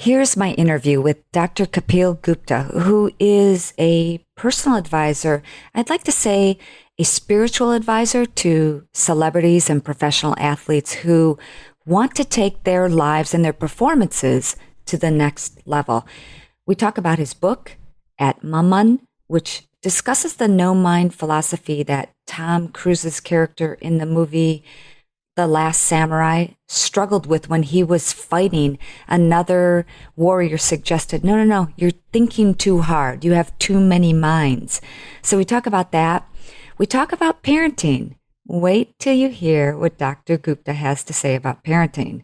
Here's my interview with Dr. Kapil Gupta, who is a personal advisor, I'd like to say a spiritual advisor to celebrities and professional athletes who want to take their lives and their performances to the next level. We talk about his book, Atmamun, which discusses the no-mind philosophy that Tom Cruise's character in the movie The Last Samurai struggled with when he was fighting. Another warrior suggested, no, you're thinking too hard. You have too many minds. So we talk about that. We talk about parenting. Wait till you hear what Dr. Gupta has to say about parenting.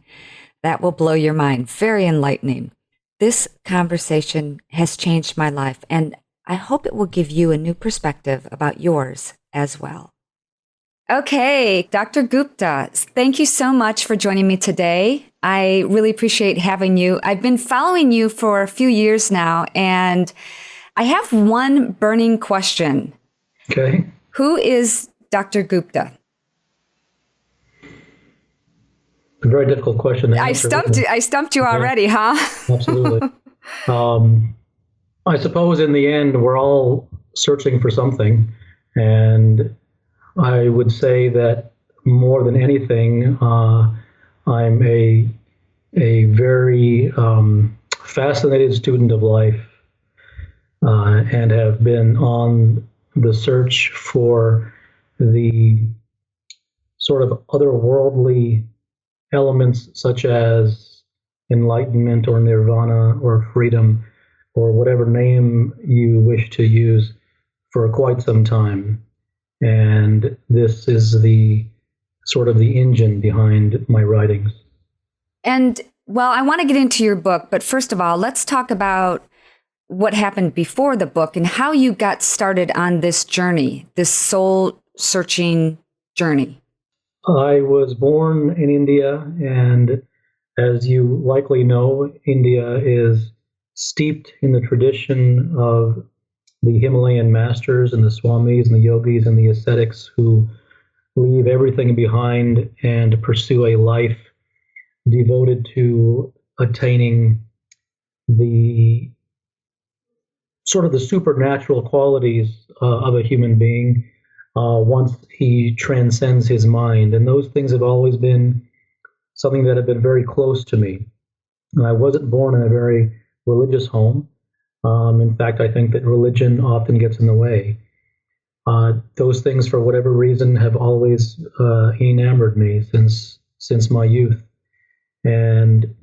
That will blow your mind. Very enlightening. This conversation has changed my life, and I hope it will give you a new perspective about yours as well. Okay, Dr. Gupta, thank you so much for joining me today. I really appreciate having you. I've been following you for a few years now, and I have one burning question. Okay. Who is Dr. Gupta? A very difficult question to answer. I stumped you already, huh? Absolutely. I suppose in the end, we're all searching for something, and I would say that more than anything, I'm a very fascinated student of life, and have been on the search for the sort of otherworldly elements such as enlightenment or nirvana or freedom or whatever name you wish to use for quite some time. And this is the sort of the engine behind my writings. And well, I want to get into your book, but first of all, let's talk about what happened before the book and how you got started on this journey, this soul-searching journey. I was born in India, and as you likely know, India is steeped in the tradition of the Himalayan masters and the swamis and the yogis and the ascetics who leave everything behind and pursue a life devoted to attaining the sort of the supernatural qualities of a human being once he transcends his mind. And those things have always been something that have been very close to me. And I wasn't born in a very religious home. In fact, I think that religion often gets in the way. Those things, for whatever reason, have always enamored me since my youth. And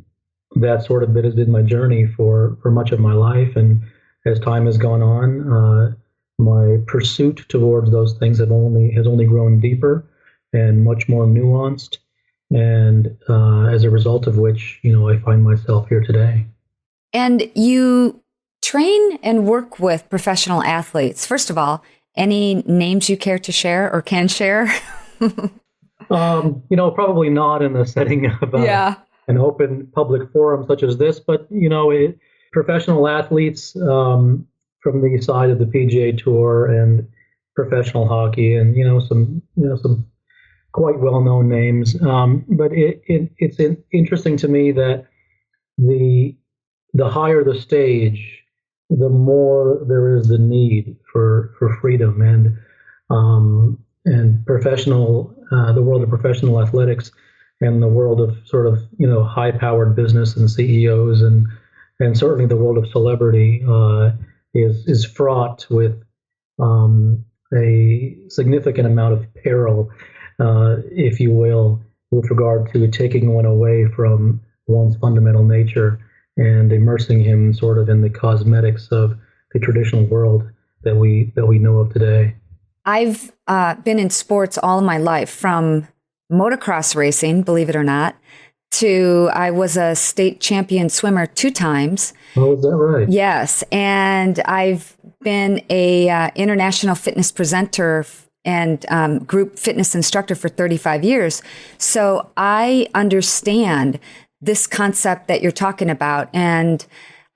that sort of bit has been my journey for much of my life. And as time has gone on, my pursuit towards those things has only grown deeper and much more nuanced. And as a result of which, I find myself here today. And you train and work with professional athletes. First of all, any names you care to share or can share? Probably not in the setting of an open public forum such as this, but professional athletes from the side of the PGA Tour and professional hockey, and some quite well-known names. But it's interesting to me that the higher the stage, the more there is the need for freedom and professional, the world of professional athletics and the world of sort of high-powered business and CEOs and certainly the world of celebrity is fraught with a significant amount of peril, if you will, with regard to taking one away from one's fundamental nature and immersing him sort of in the cosmetics of the traditional world that we know of today. I've been in sports all of my life, from motocross racing, believe it or not, to I was a state champion swimmer 2 times. Oh, is that right? Yes, and I've been a international fitness presenter and group fitness instructor for 35 years. So I understand this concept that you're talking about. And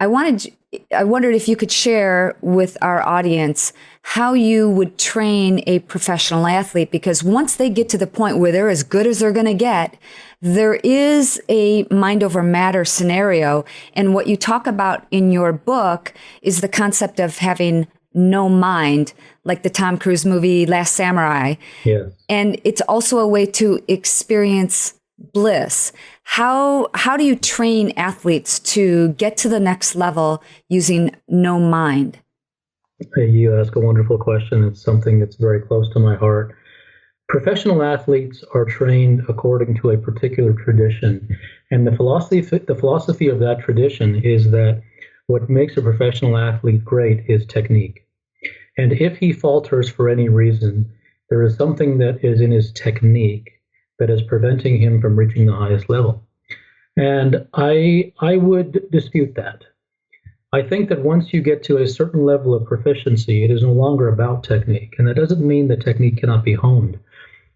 I wondered if you could share with our audience how you would train a professional athlete, because once they get to the point where they're as good as they're going to get, there is a mind over matter scenario. And what you talk about in your book is the concept of having no mind, like the Tom Cruise movie Last Samurai. Yes. And it's also a way to experience bliss. How do you train athletes to get to the next level using no mind? You ask a wonderful question. It's something that's very close to my heart. Professional athletes are trained according to a particular tradition, and the philosophy of that tradition is that what makes a professional athlete great is technique. And if he falters for any reason, there is something that is in his technique that is preventing him from reaching the highest level. And I would dispute that. I think that once you get to a certain level of proficiency, it is no longer about technique. And that doesn't mean that technique cannot be honed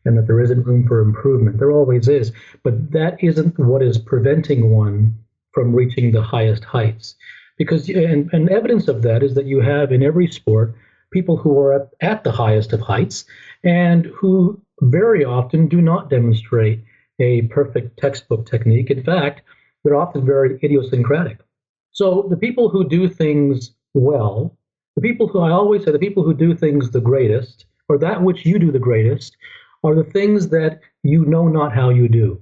and that there isn't room for improvement. There always is. But that isn't what is preventing one from reaching the highest heights. Because, and evidence of that is that you have in every sport people who are at the highest of heights and who very often do not demonstrate a perfect textbook technique. In fact, they're often very idiosyncratic. So the people who do things well, the people who I always say, the people who do things the greatest, or that which you do the greatest, are the things that you know not how you do.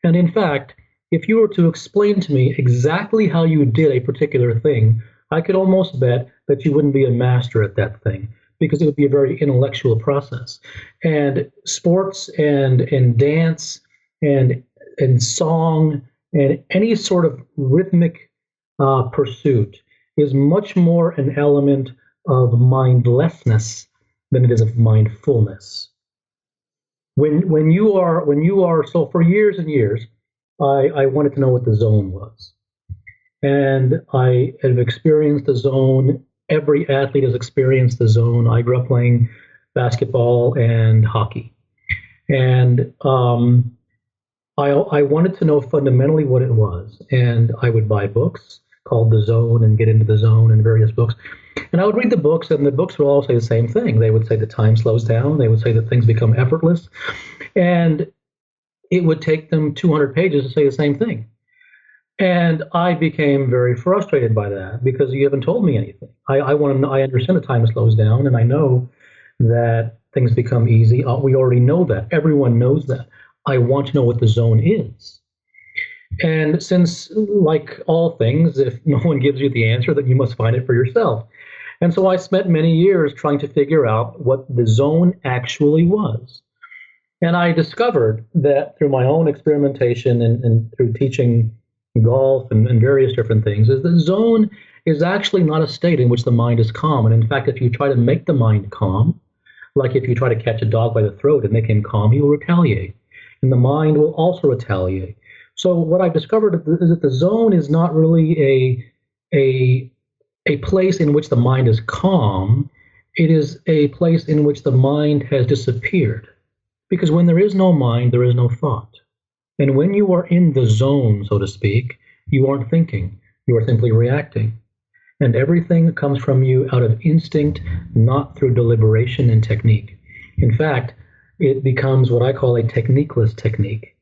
And in fact, if you were to explain to me exactly how you did a particular thing, I could almost bet that you wouldn't be a master at that thing, because it would be a very intellectual process. And sports and dance and song and any sort of rhythmic pursuit is much more an element of mindlessness than it is of mindfulness. When you are so for years and years, I wanted to know what the zone was. And I have experienced the zone. Every athlete has experienced the zone. I grew up playing basketball and hockey. And I wanted to know fundamentally what it was. And I would buy books called The Zone and get into the zone and various books. And I would read the books, and the books would all say the same thing. They would say that time slows down. They would say that things become effortless. And it would take them 200 pages to say the same thing. And I became very frustrated by that because you haven't told me anything. I want to know, I understand that time slows down, and I know that things become easy. We already know that. Everyone knows that. I want to know what the zone is. And since, like all things, if no one gives you the answer, then you must find it for yourself. And so I spent many years trying to figure out what the zone actually was. And I discovered that through my own experimentation and through teaching golf and various different things, is the zone is actually not a state in which the mind is calm. And in fact, if you try to make the mind calm, like if you try to catch a dog by the throat and make him calm, he will retaliate. And the mind will also retaliate. So what I've discovered is that the zone is not really a place in which the mind is calm. It is a place in which the mind has disappeared. Because when there is no mind, there is no thought. And when you are in the zone, so to speak, you aren't thinking. You are simply reacting. And everything comes from you out of instinct, not through deliberation and technique. In fact, it becomes what I call a techniqueless technique.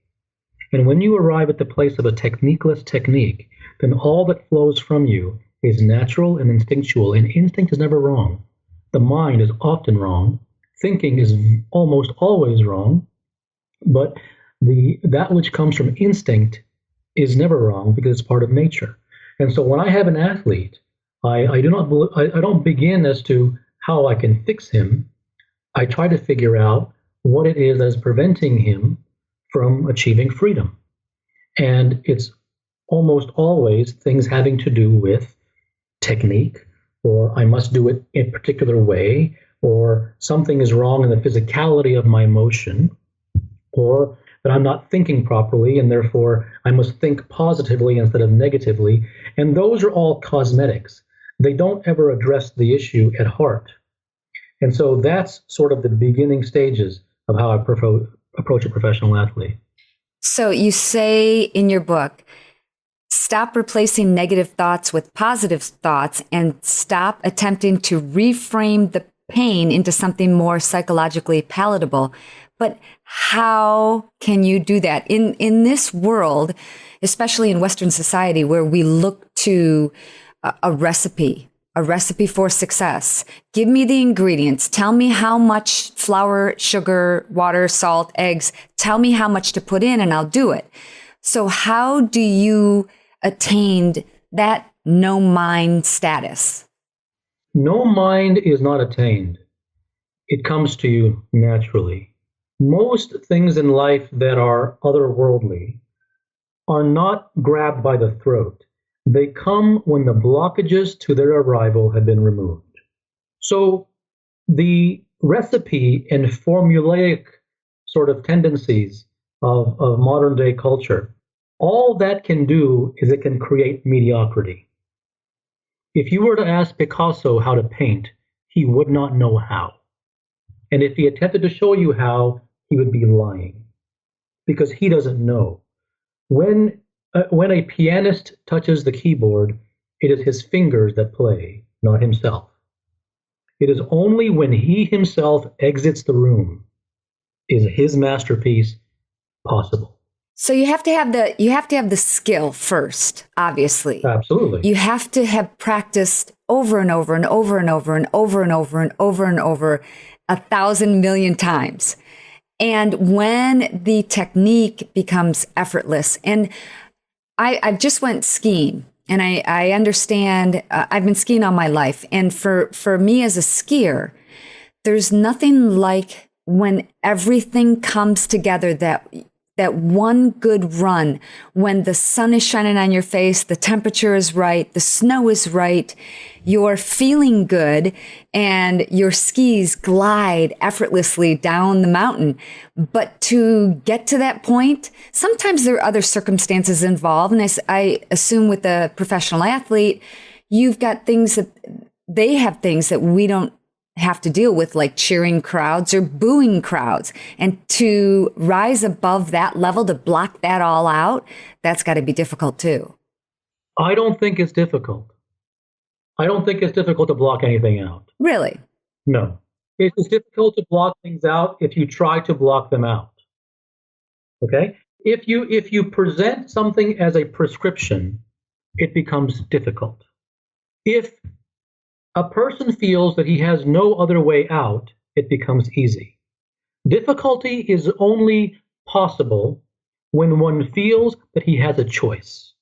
And when you arrive at the place of a techniqueless technique, then all that flows from you is natural and instinctual. And instinct is never wrong. The mind is often wrong. Thinking is almost always wrong. But that which comes from instinct is never wrong because it's part of nature. And so when I have an athlete, I don't begin as to how I can fix him. I try to figure out what it is that is preventing him from achieving freedom. And it's almost always things having to do with technique, or I must do it in a particular way, or something is wrong in the physicality of my motion, or that I'm not thinking properly, and therefore I must think positively instead of negatively. And those are all cosmetics. They don't ever address the issue at heart. And so that's sort of the beginning stages of how I approach a professional athlete. So you say in your book, Stop replacing negative thoughts with positive thoughts and stop attempting to reframe the pain into something more psychologically palatable. But how can you do that in this world, especially in Western society, where we look to a recipe for success? Give me the ingredients. Tell me how much flour, sugar, water, salt, eggs. Tell me how much to put in and I'll do it. So how do you attain that no mind status? No mind is not attained. It comes to you naturally. Most things in life that are otherworldly are not grabbed by the throat. They come when the blockages to their arrival have been removed. So the recipe and formulaic sort of tendencies of modern day culture, all that can do is it can create mediocrity. If you were to ask Picasso how to paint, he would not know how. And if he attempted to show you how, he would be lying because he doesn't know. When a pianist touches the keyboard, it is his fingers that play, not himself. It is only when he himself exits the room is his masterpiece possible. So you have to have the skill first, obviously. Absolutely. You have to have practiced over and over and over and over and over and over and over and over 1,000 million times. And when the technique becomes effortless, and I just went skiing, and I understand, I've been skiing all my life. And for me as a skier, there's nothing like when everything comes together, that one good run, when the sun is shining on your face, the temperature is right, the snow is right, you're feeling good, and your skis glide effortlessly down the mountain. But to get to that point, sometimes there are other circumstances involved. And I assume with a professional athlete, you've got things that they have things that we don't have to deal with, like cheering crowds or booing crowds. And to rise above that level, to block that all out, that's got to be difficult too. I don't think it's difficult. I don't think it's difficult to block anything out. Really? No. It's difficult to block things out if you try to block them out. Okay? If you present something as a prescription, it becomes difficult. If a person feels that he has no other way out, it becomes easy. Difficulty is only possible when one feels that he has a choice.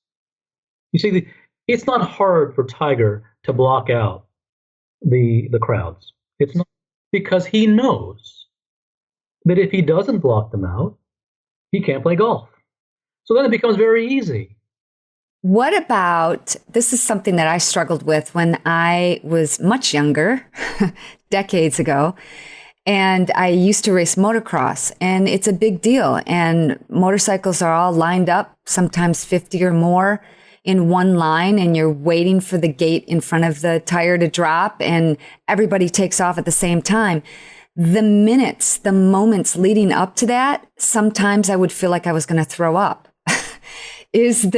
You see, it's not hard for Tiger to block out the crowds. It's not, because he knows that if he doesn't block them out, he can't play golf. So then it becomes very easy. What about, this is something that I struggled with when I was much younger, decades ago, and I used to race motocross, and it's a big deal. And motorcycles are all lined up, sometimes 50 or more in one line, and you're waiting for the gate in front of the tire to drop, and everybody takes off at the same time. The moments leading up to that, sometimes I would feel like I was going to throw up. Is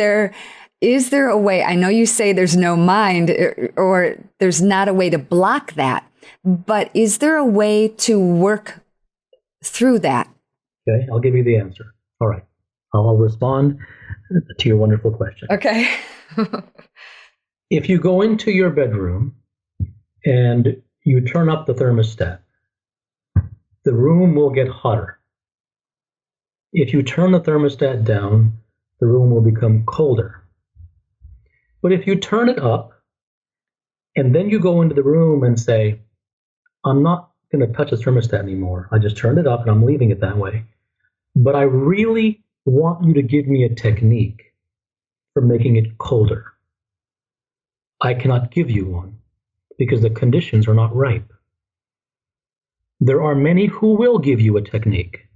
there a way? I know you say there's no mind, or there's not a way to block that, but is there a way to work through that? Okay, I'll give you the answer. All right. I'll respond to your wonderful question. Okay. If you go into your bedroom and you turn up the thermostat, the room will get hotter. If you turn the thermostat down, the room will become colder. But if you turn it up and then you go into the room and say, I'm not going to touch the thermostat anymore. I just turned it up and I'm leaving it that way. But I really want you to give me a technique for making it colder. I cannot give you one because the conditions are not ripe. There are many who will give you a technique,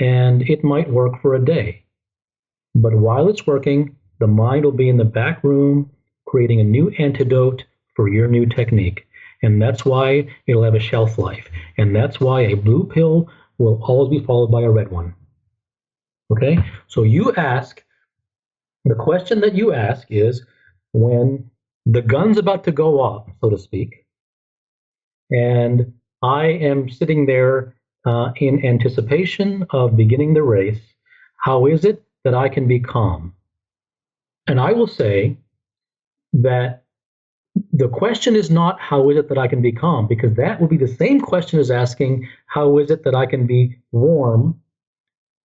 and it might work for a day. But while it's working, the mind will be in the back room creating a new antidote for your new technique. And that's why it'll have a shelf life. And that's why a blue pill will always be followed by a red one. Okay? So you ask, The question that you ask is when the gun's about to go off, so to speak, and I am sitting there in anticipation of beginning the race, how is it that I can be calm? And I will say that the question is not how is it that I can be calm, because that would be the same question as asking how is it that I can be warm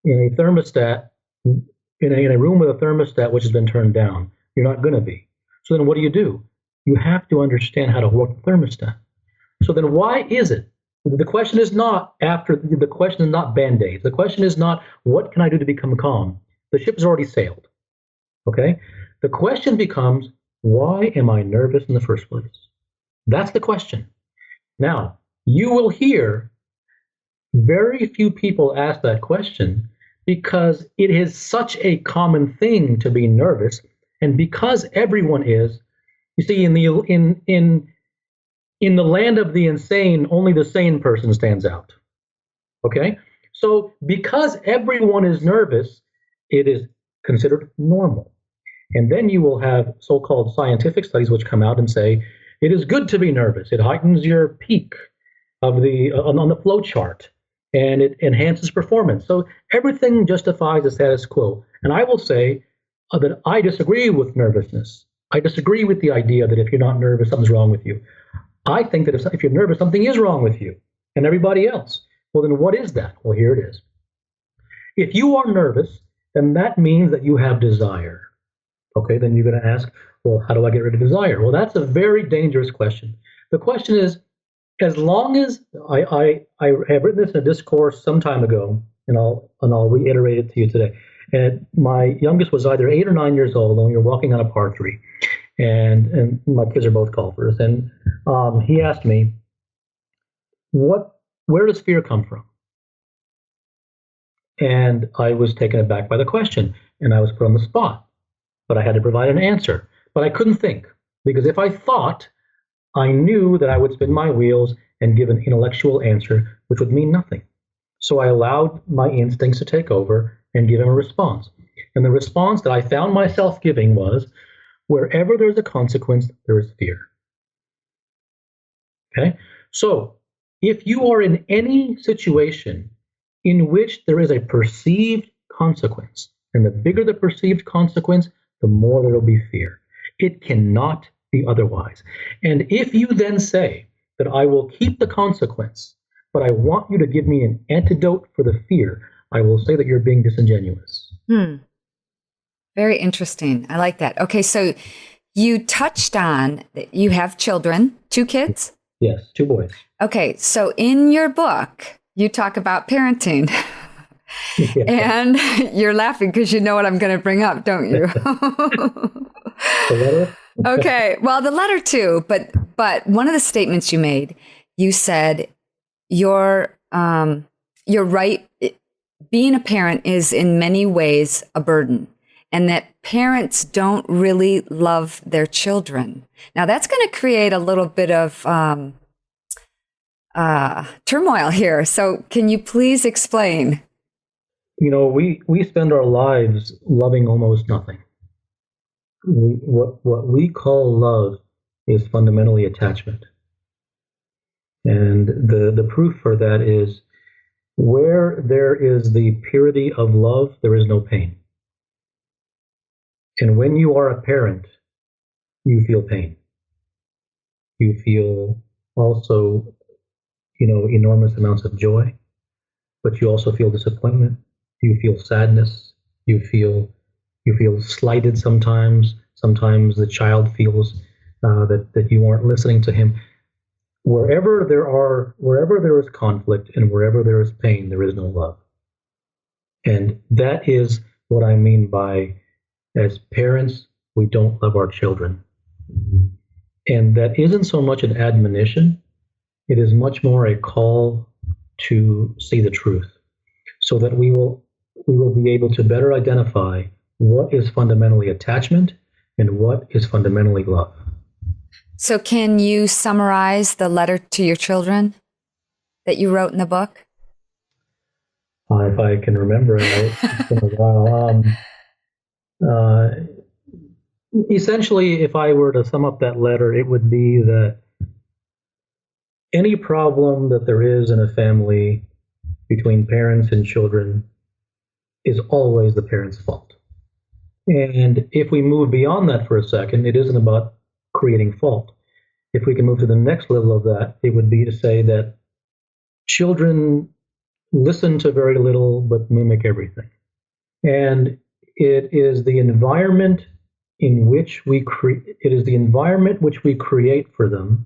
in a thermostat, in a room with a thermostat which has been turned down. You're not going to be. So then what do? You have to understand how to work the thermostat. So then why is it? The question is not Band-Aids. The question is not what can I do to become calm? The ship has already sailed. Okay? The question becomes, why am I nervous in the first place? That's the question. Now, you will hear very few people ask that question because it is such a common thing to be nervous, and because everyone is, you see, in the land of the insane, only the sane person stands out. Okay? So because everyone is nervous, it is considered normal. And then you will have so-called scientific studies which come out and say, it is good to be nervous. It heightens your peak of the on the flow chart, and it enhances performance. So everything justifies the status quo. And I will say that I disagree with nervousness. I disagree with the idea that if you're not nervous, something's wrong with you. I think that if you're nervous, something is wrong with you and everybody else. Well, then what is that? Well, here it is. If you are nervous, then that means that you have desire. Okay, then you're going to ask, well, how do I get rid of desire? Well, that's a very dangerous question. The question is, as long as I have written this in a discourse some time ago, and I'll reiterate it to you today. And my youngest was either 8 or 9 years old, and we were walking on a par 3. And my kids are both golfers. And he asked me, where does fear come from? And I was taken aback by the question, and I was put on the spot. But I had to provide an answer. But I couldn't think, because if I thought, I knew that I would spin my wheels and give an intellectual answer, which would mean nothing. So I allowed my instincts to take over and give him a response. And the response that I found myself giving was, wherever there's a consequence, there is fear. Okay? So if you are in any situation in which there is a perceived consequence, and the bigger the perceived consequence, the more there will be fear. It cannot be otherwise. And if you then say that I will keep the consequence, but I want you to give me an antidote for the fear, I will say that you're being disingenuous. Very interesting. I like that. Okay, so you touched on that you have children, 2 kids? Yes, 2 boys. Okay, so in your book, you talk about parenting. Yeah. And you're laughing because you know what I'm going to bring up, don't you? The letter? Okay, well, the letter too, but one of the statements you made, you said you're right. Being a parent is in many ways a burden, and that parents don't really love their children. Now, that's going to create a little bit of turmoil here. So can you please explain? You know, we spend our lives loving almost nothing. What we call love is fundamentally attachment. And the proof for that is where there is the purity of love, there is no pain. And when you are a parent, you feel pain. You feel also, enormous amounts of joy, but you also feel disappointment. You feel sadness. You feel slighted sometimes. Sometimes the child feels that you aren't listening to him. Wherever there is conflict and wherever there is pain, there is no love. And that is what I mean by, as parents, we don't love our children. And that isn't so much an admonition. It is much more a call to see the truth, so that we will be able to better identify what is fundamentally attachment and what is fundamentally love. So can you summarize the letter to your children that you wrote in the book? If I can remember it, it's been a while. Essentially, if I were to sum up that letter, it would be that any problem that there is in a family between parents and children is always the parent's fault. And if we move beyond that for a second, it isn't about creating fault. If we can move to the next level of that, it would be to say that children listen to very little but mimic everything. And it is the environment in which it is the environment which we create for them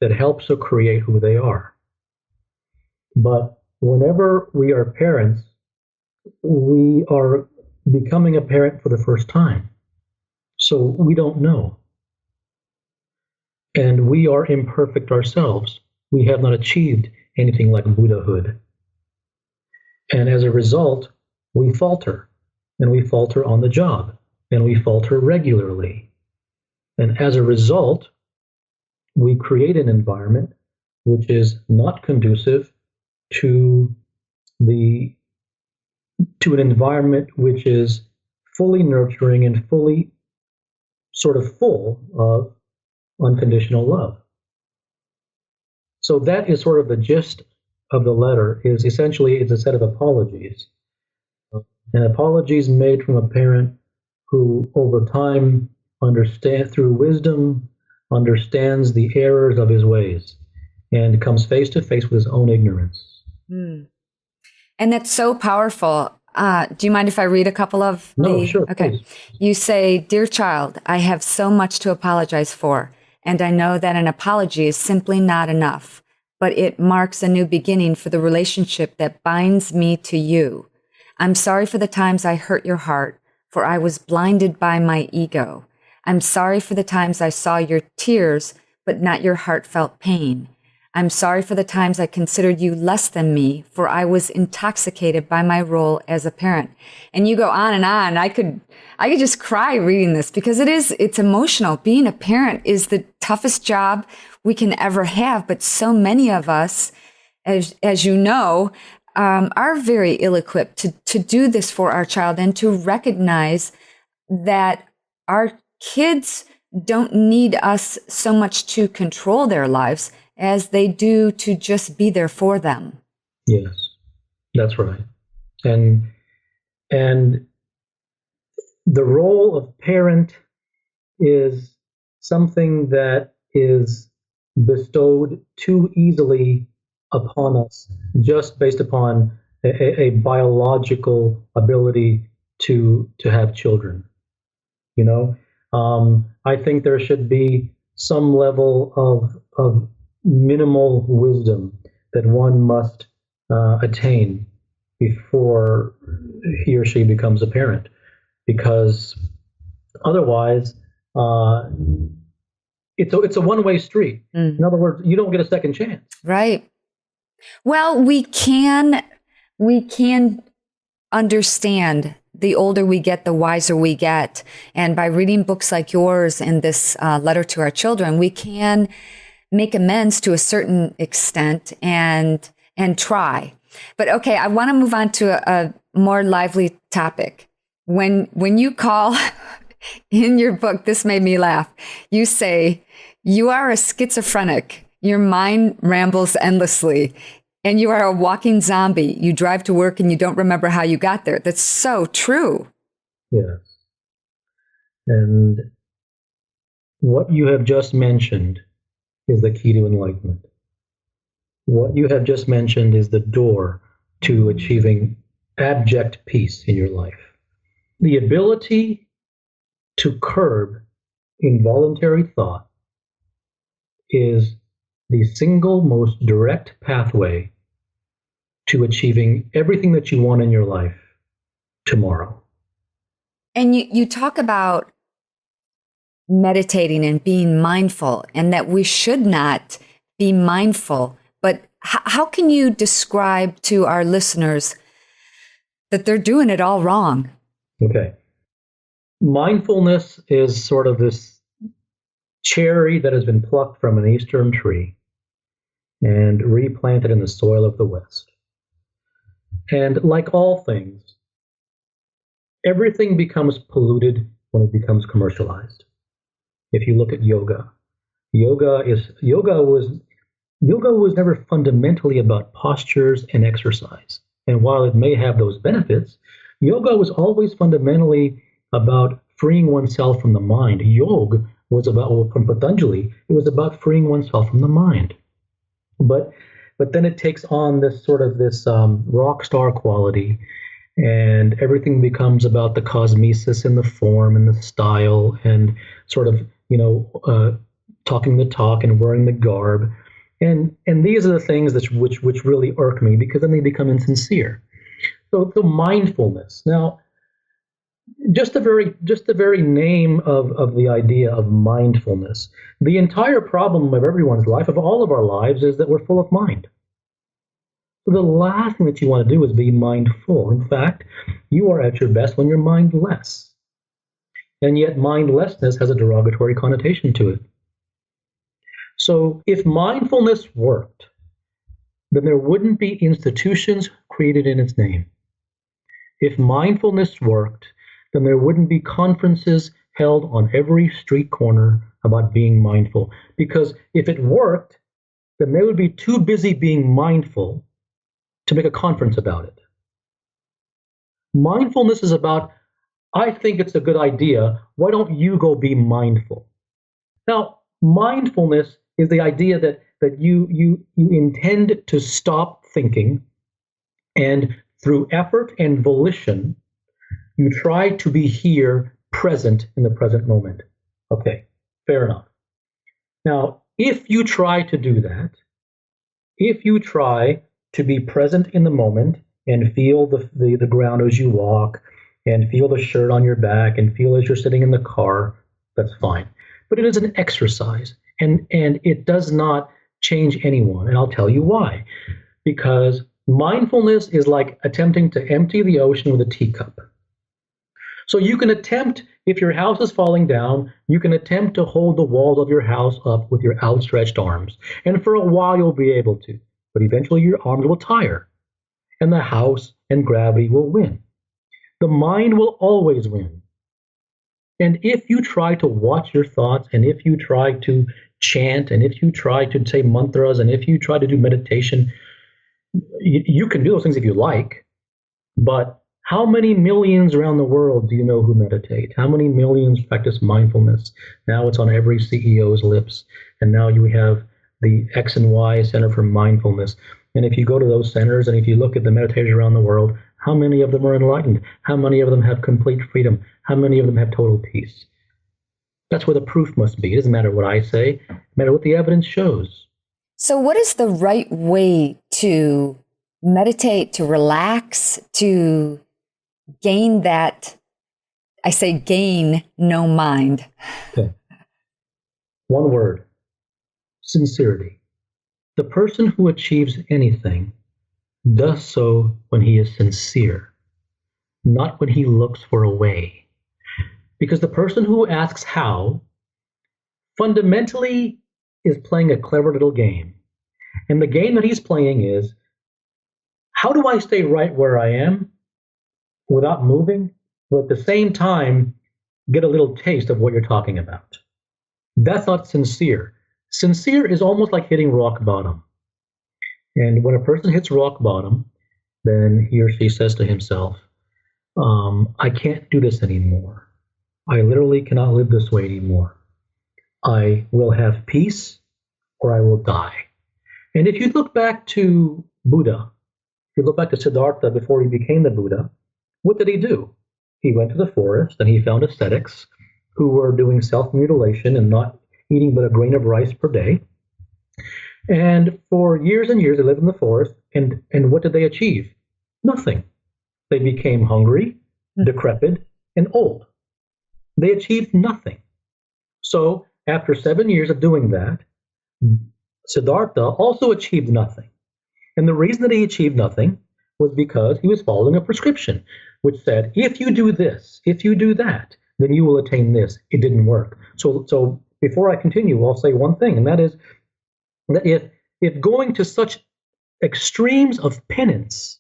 that helps to create who they are. But whenever we are parents, we are becoming a parent for the first time. So we don't know. And we are imperfect ourselves. We have not achieved anything like Buddhahood. And as a result, we falter. And we falter on the job. And we falter regularly. And as a result, we create an environment which is not conducive to an environment which is fully nurturing and fully sort of full of unconditional love. So that is sort of the gist of the letter. Is essentially it's a set of apologies. And apologies made from a parent who over time through wisdom understands the errors of his ways and comes face to face with his own ignorance. Mm. And that's so powerful. Do you mind if I read a couple of No, sure. Okay. Please. You say, "Dear child, I have so much to apologize for, and I know that an apology is simply not enough, but it marks a new beginning for the relationship that binds me to you. I'm sorry for the times I hurt your heart, for I was blinded by my ego. I'm sorry for the times I saw your tears, but not your heartfelt pain. I'm sorry for the times I considered you less than me, for I was intoxicated by my role as a parent." And you go on and on. I could just cry reading this because it's emotional. Being a parent is the toughest job we can ever have. But so many of us, as you know, are very ill-equipped to do this for our child and to recognize that our kids don't need us so much to control their lives as they do to just be there for them. Yes, that's right. And the role of parent is something that is bestowed too easily upon us just based upon a biological ability to have children. You know, I think there should be some level of minimal wisdom that one must attain before he or she becomes a parent, because otherwise it's a one-way street. In other words, you don't get a second chance. Right. Well, we can understand. The older we get, the wiser we get. And by reading books like yours and this letter to our children, we can make amends to a certain extent and try. But okay, I want to move on to a more lively topic. When you call in your book, this made me laugh. You say, "You are a schizophrenic. Your mind rambles endlessly. And you are a walking zombie. You drive to work and you don't remember how you got there." That's so true. Yes. And what you have just mentioned is the key to enlightenment. What you have just mentioned is the door to achieving abject peace in your life. The ability to curb involuntary thought is the single most direct pathway to achieving everything that you want in your life tomorrow. And you talk about meditating and being mindful, and that we should not be mindful. But how can you describe to our listeners that they're doing it all wrong? Okay. Mindfulness is sort of this cherry that has been plucked from an eastern tree and replanted in the soil of the West. And like all things, everything becomes polluted when it becomes commercialized. If you look at yoga, yoga was never fundamentally about postures and exercise. And while it may have those benefits, yoga was always fundamentally about freeing oneself from the mind. Yoga was about, well, from Patanjali, it was about freeing oneself from the mind. But then it takes on this sort of this rock star quality, and everything becomes about the cosmesis and the form and the style and sort of talking the talk and wearing the garb, and these are the things that which really irk me, because then they become insincere. So mindfulness. Now, just the very name of the idea of mindfulness. The entire problem of everyone's life, of all of our lives, is that we're full of mind. So the last thing that you want to do is be mindful. In fact, you are at your best when you're mindless. And yet mindlessness has a derogatory connotation to it. So if mindfulness worked, then there wouldn't be institutions created in its name. If mindfulness worked, then there wouldn't be conferences held on every street corner about being mindful. Because if it worked, then they would be too busy being mindful to make a conference about it. Mindfulness is about, I think it's a good idea, why don't you go be mindful? Now, mindfulness is the idea that you intend to stop thinking, and through effort and volition, you try to be here, present in the present moment. Okay, fair enough. Now, if you try to do that, if you try to be present in the moment and feel the ground as you walk, and feel the shirt on your back, and feel as you're sitting in the car, that's fine. But it is an exercise, and it does not change anyone. And I'll tell you why. Because mindfulness is like attempting to empty the ocean with a teacup. So you can attempt, if your house is falling down, you can attempt to hold the walls of your house up with your outstretched arms. And for a while you'll be able to, but eventually your arms will tire, and the house and gravity will win. The mind will always win. And if you try to watch your thoughts, and if you try to chant, and if you try to say mantras, and if you try to do meditation, you can do those things if you like, but how many millions around the world do you know who meditate? How many millions practice mindfulness? Now it's on every CEO's lips, and now you have the X and Y Center for Mindfulness. And if you go to those centers, and if you look at the meditators around the world, how many of them are enlightened? How many of them have complete freedom? How many of them have total peace? That's where the proof must be. It doesn't matter what I say, it matters what the evidence shows. So what is the right way to meditate, to relax, to gain that, I say gain no mind? Okay. One word: sincerity. The person who achieves anything does so when he is sincere, not when he looks for a way. Because the person who asks how fundamentally is playing a clever little game. And the game that he's playing is, how do I stay right where I am without moving, but at the same time get a little taste of what you're talking about? That's not sincere. Sincere is almost like hitting rock bottom. And when a person hits rock bottom, then he or she says to himself, I can't do this anymore. I literally cannot live this way anymore. I will have peace or I will die. And if you look back to Buddha, if you look back to Siddhartha before he became the Buddha, what did he do? He went to the forest and he found ascetics who were doing self-mutilation and not eating but a grain of rice per day. And for years and years, they lived in the forest. And what did they achieve? Nothing. They became hungry, decrepit, and old. They achieved nothing. So after 7 years of doing that, Siddhartha also achieved nothing. And the reason that he achieved nothing was because he was following a prescription, which said, if you do this, if you do that, then you will attain this. It didn't work. So before I continue, I'll say one thing, and that is that if going to such extremes of penance,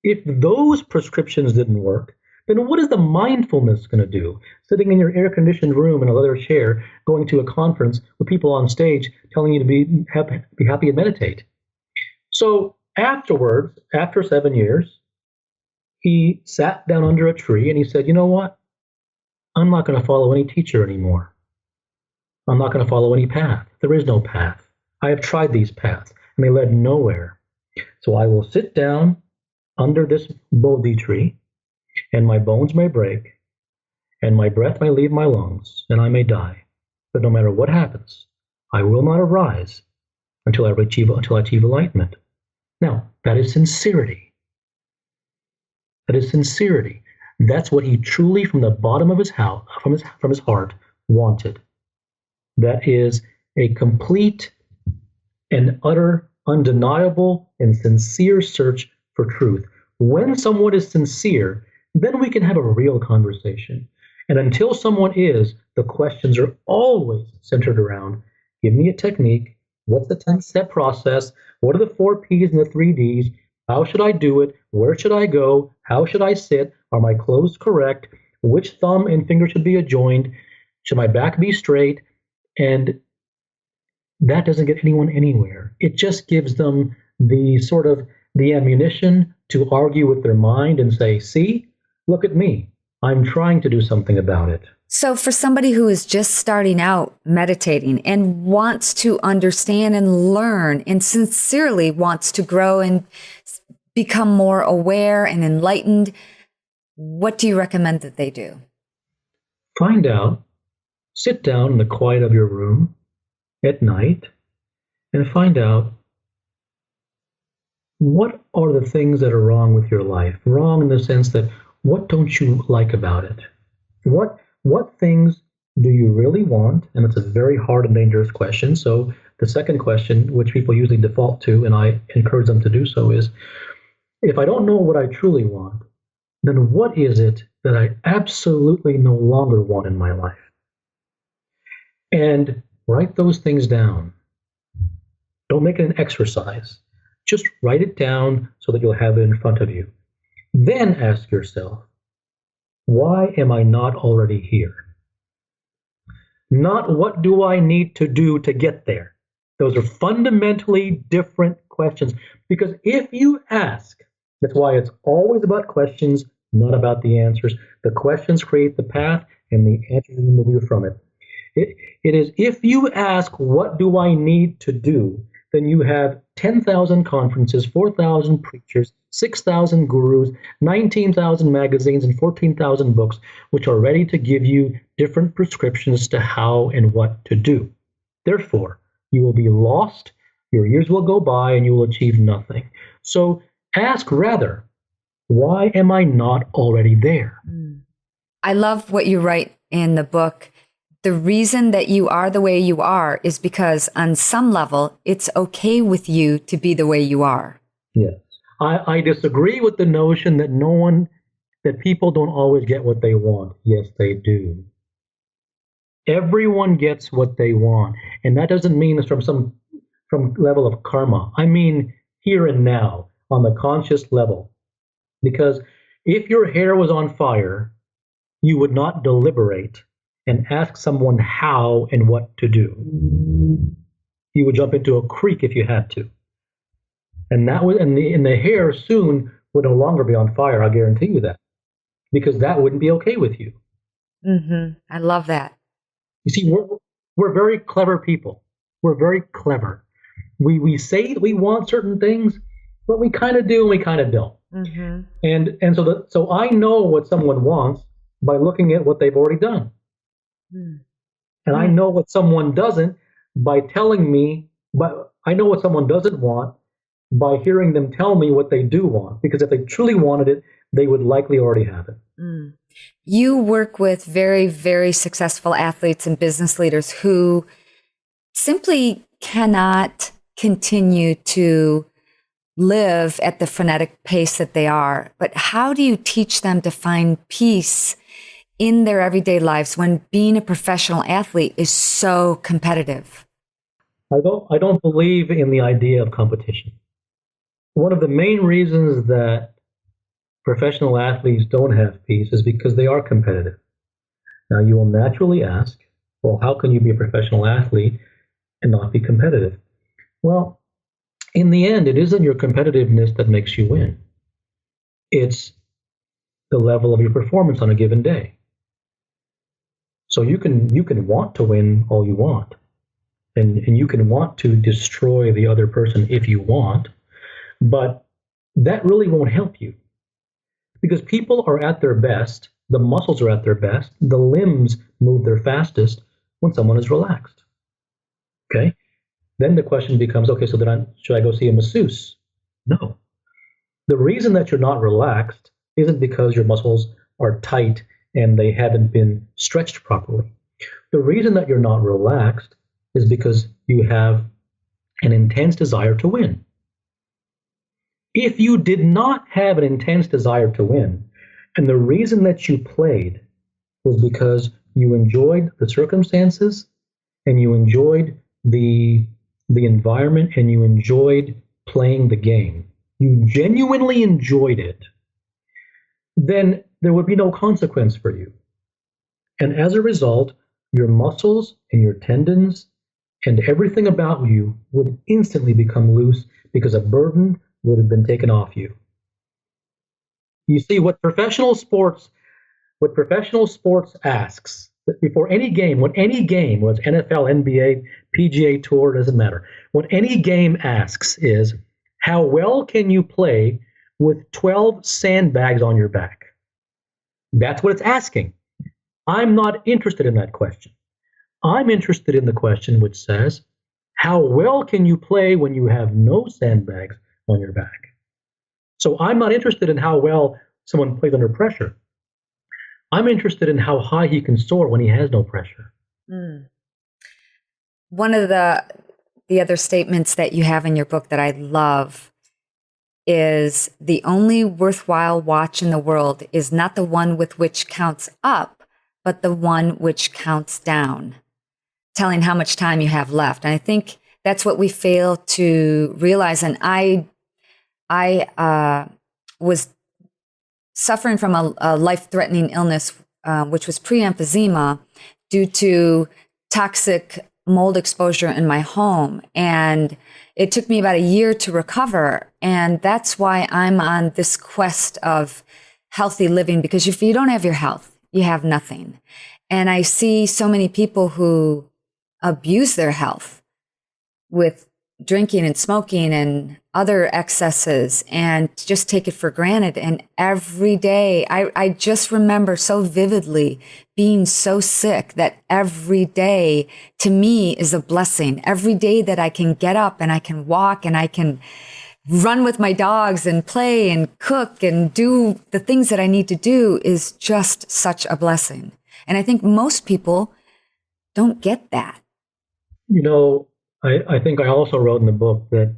if those prescriptions didn't work, then what is the mindfulness going to do? Sitting in your air-conditioned room in a leather chair, going to a conference with people on stage telling you to be happy and meditate. So afterwards, after 7 years, he sat down under a tree and he said, you know what? I'm not going to follow any teacher anymore. I'm not going to follow any path. There is no path. I have tried these paths and they led nowhere. So I will sit down under this Bodhi tree, and my bones may break, and my breath may leave my lungs, and I may die. But no matter what happens, I will not arise until I achieve enlightenment. Now, that is sincerity. That is sincerity. That's what he truly, from the bottom of his house, from his heart, wanted. That is a complete and utter, undeniable, and sincere search for truth. When someone is sincere, then we can have a real conversation. And until someone is, the questions are always centered around, give me a technique, what's the 10-step process, what are the 4 P's and the 3 D's, how should I do it, where should I go, how should I sit, are my clothes correct, which thumb and finger should be adjoined, should my back be straight, and that doesn't get anyone anywhere. It just gives them the sort of the ammunition to argue with their mind and say, see, look at me. I'm trying to do something about it. So for somebody who is just starting out meditating and wants to understand and learn and sincerely wants to grow and become more aware and enlightened, what do you recommend that they do? Find out, sit down in the quiet of your room at night and find out what are the things that are wrong with your life. Wrong in the sense that what don't you like about it? What things do you really want? And it's a very hard and dangerous question. So the second question, which people usually default to, and I encourage them to do so, is if I don't know what I truly want, then what is it that I absolutely no longer want in my life? And write those things down. Don't make it an exercise. Just write it down so that you'll have it in front of you. Then ask yourself, why am I not already here? Not what do I need to do to get there. Those are fundamentally different questions. Because if you ask, that's why it's always about questions, not about the answers. The questions create the path, and the answers will move you from it. It is if you ask, what do I need to do? Then you have 10,000 conferences, 4,000 preachers, 6,000 gurus, 19,000 magazines, and 14,000 books, which are ready to give you different prescriptions to how and what to do. Therefore, you will be lost, your years will go by, and you will achieve nothing. So ask rather, why am I not already there? I love what you write in the book. The reason that you are the way you are is because on some level, it's okay with you to be the way you are. Yes. I disagree with the notion that people don't always get what they want. Yes, they do. Everyone gets what they want. And that doesn't mean it's from level of karma. I mean here and now on the conscious level. Because if your hair was on fire, you would not deliberate and ask someone how and what to do. You would jump into a creek if you had to. And the hair soon would no longer be on fire, I guarantee you that. Because that wouldn't be okay with you. Mm-hmm. I love that. You see, we're very clever people. We're very clever. We say that we want certain things, but we kind of do and we kind of don't. Mm-hmm. And so I know what someone wants by looking at what they've already done. And I know what someone doesn't by telling me, but I know what someone doesn't want by hearing them tell me what they do want. Because if they truly wanted it, they would likely already have it. You work with very, very successful athletes and business leaders who simply cannot continue to live at the frenetic pace that they are. But how do you teach them to find peace in their everyday lives when being a professional athlete is so competitive? I don't believe in the idea of competition. One of the main reasons that professional athletes don't have peace is because they are competitive. Now, you will naturally ask, well, how can you be a professional athlete and not be competitive? Well, in the end, it isn't your competitiveness that makes you win. It's the level of your performance on a given day. So you can want to win all you want, and you can want to destroy the other person if you want, but that really won't help you because people are at their best, the muscles are at their best, the limbs move their fastest when someone is relaxed. Okay? Then the question becomes, okay, so then should I go see a masseuse? No. The reason that you're not relaxed isn't because your muscles are tight and they haven't been stretched properly. The reason that you're not relaxed is because you have an intense desire to win. If you did not have an intense desire to win, and the reason that you played was because you enjoyed the circumstances and you enjoyed the environment and you enjoyed playing the game, you genuinely enjoyed it, then there would be no consequence for you. And as a result, your muscles and your tendons and everything about you would instantly become loose because a burden would have been taken off you. You see, what professional sports asks before any game, whether it's NFL, NBA, PGA Tour, doesn't matter. What any game asks is, how well can you play with 12 sandbags on your back? That's what it's asking. I'm not interested in that question. I'm interested in the question which says, how well can you play when you have no sandbags on your back? So I'm not interested in how well someone plays under pressure. I'm interested in how high he can soar when he has no pressure. Mm. One of the other statements that you have in your book that I love is the only worthwhile watch in the world is not the one with which counts up, but the one which counts down, telling how much time you have left. And I think that's what we fail to realize. And I was suffering from a life-threatening illness, which was pre-emphysema due to toxic mold exposure in my home. And it took me about a year to recover. And that's why I'm on this quest of healthy living, because if you don't have your health, you have nothing. And I see so many people who abuse their health with drinking and smoking and other excesses and just take it for granted. And every day, I just remember so vividly being so sick that every day to me is a blessing. Every day that I can get up and I can walk and I can run with my dogs and play and cook and do the things that I need to do is just such a blessing. And I think most people don't get that. You know, I think I also wrote in the book that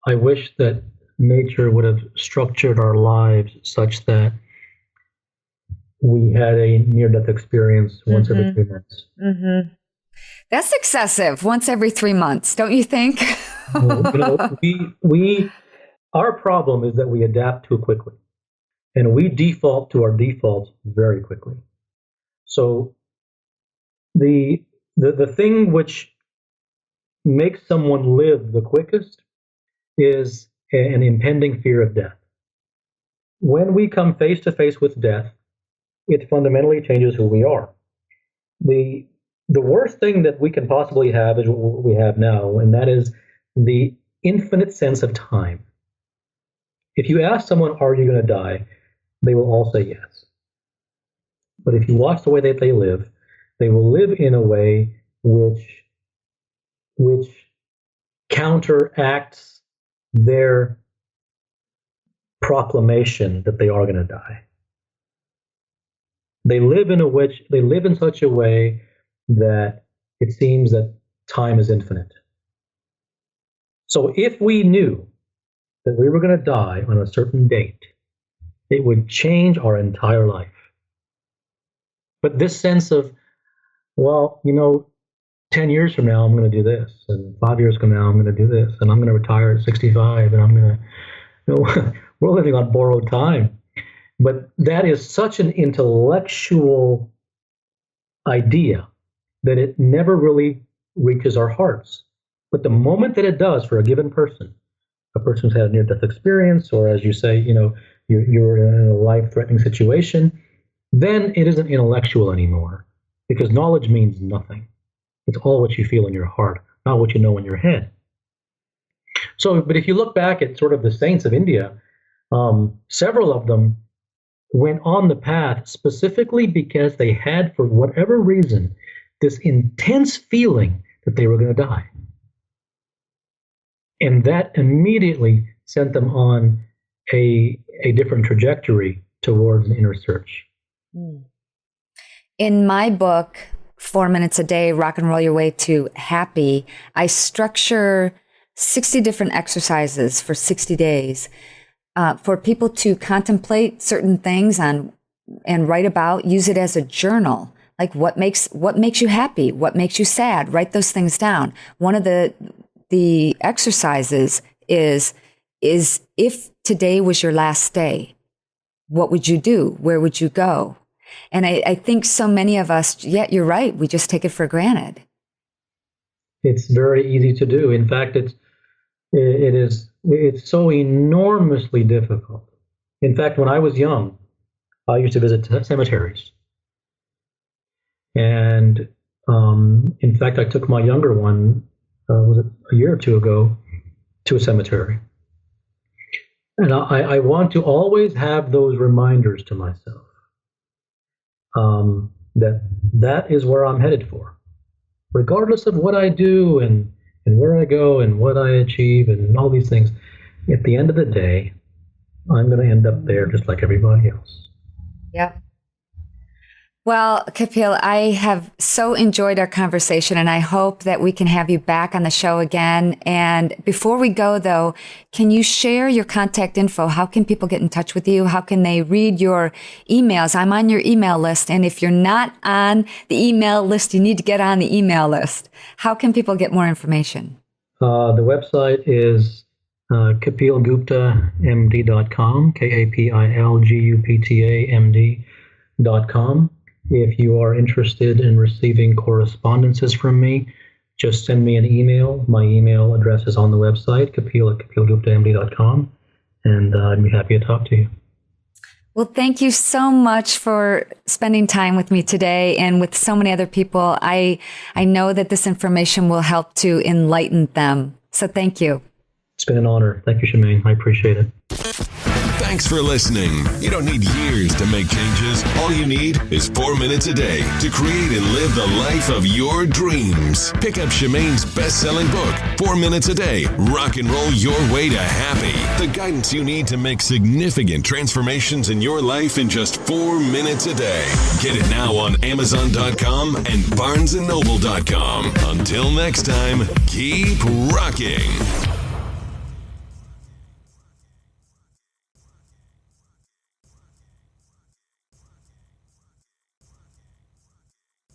I wish that nature would have structured our lives such that we had a near-death experience once every 3 months. Mm-hmm. That's excessive. Once every 3 months, don't you think? Well, you know, our problem is that we adapt too quickly, and we default to our defaults very quickly. So the thing which makes someone live the quickest is an impending fear of death. When we come face to face with death, it fundamentally changes who we are. The worst thing that we can possibly have is what we have now, and that is the infinite sense of time. If you ask someone, are you going to die? They will all say yes. But if you watch the way that they live, they will live in a way which counteracts their proclamation that they are going to die. They live in such a way that it seems that time is infinite. So if we knew that we were going to die on a certain date, it would change our entire life. But this sense of, well, 10 years from now, I'm going to do this, and 5 years from now, I'm going to do this, and I'm going to retire at 65, and I'm going to, we're living on borrowed time. But that is such an intellectual idea that it never really reaches our hearts. But the moment that it does for a given person, a person who's had a near-death experience, or as you say, you're in a life-threatening situation, then it isn't intellectual anymore, because knowledge means nothing. It's all what you feel in your heart, not what you know in your head. So, but if you look back at sort of the saints of India, several of them went on the path specifically because they had, for whatever reason, this intense feeling that they were going to die. And that immediately sent them on a different trajectory towards an inner search. In my book, 4 Minutes a Day, Rock and Roll Your Way to Happy, I structure 60 different exercises for 60 days for people to contemplate certain things and write about, use it as a journal. Like what makes you happy? What makes you sad? Write those things down. One of the exercises is if today was your last day, what would you do? Where would you go? And I think so many of us, you're right, we just take it for granted. It's very easy to do. In fact, it's so enormously difficult. In fact, when I was young, I used to visit cemeteries. And in fact, I took my younger one, was it a year or two ago, to a cemetery. And I want to always have those reminders to myself that is where I'm headed for, regardless of what I do and where I go and what I achieve and all these things. At the end of the day, I'm going to end up there just like everybody else. Yep. Well, Kapil, I have so enjoyed our conversation, and I hope that we can have you back on the show again. And before we go, though, can you share your contact info? How can people get in touch with you? How can they read your emails? I'm on your email list, and if you're not on the email list, you need to get on the email list. How can people get more information? The website is kapilguptamd.com, KAPILGUPTAMD.com. If you are interested in receiving correspondences from me, just send me an email. My email address is on the website, kapil@kapilguptamd.com, and I'd be happy to talk to you. Well, thank you so much for spending time with me today and with so many other people. I know that this information will help to enlighten them. So thank you. It's been an honor. Thank you, Shemane. I appreciate it. Thanks for listening. You don't need years to make changes. All you need is 4 minutes a day to create and live the life of your dreams. Pick up Shemane's best-selling book, 4 Minutes a Day, Rock and Roll Your Way to Happy. The guidance you need to make significant transformations in your life in just 4 minutes a day. Get it now on Amazon.com and BarnesandNoble.com. Until next time, keep rocking.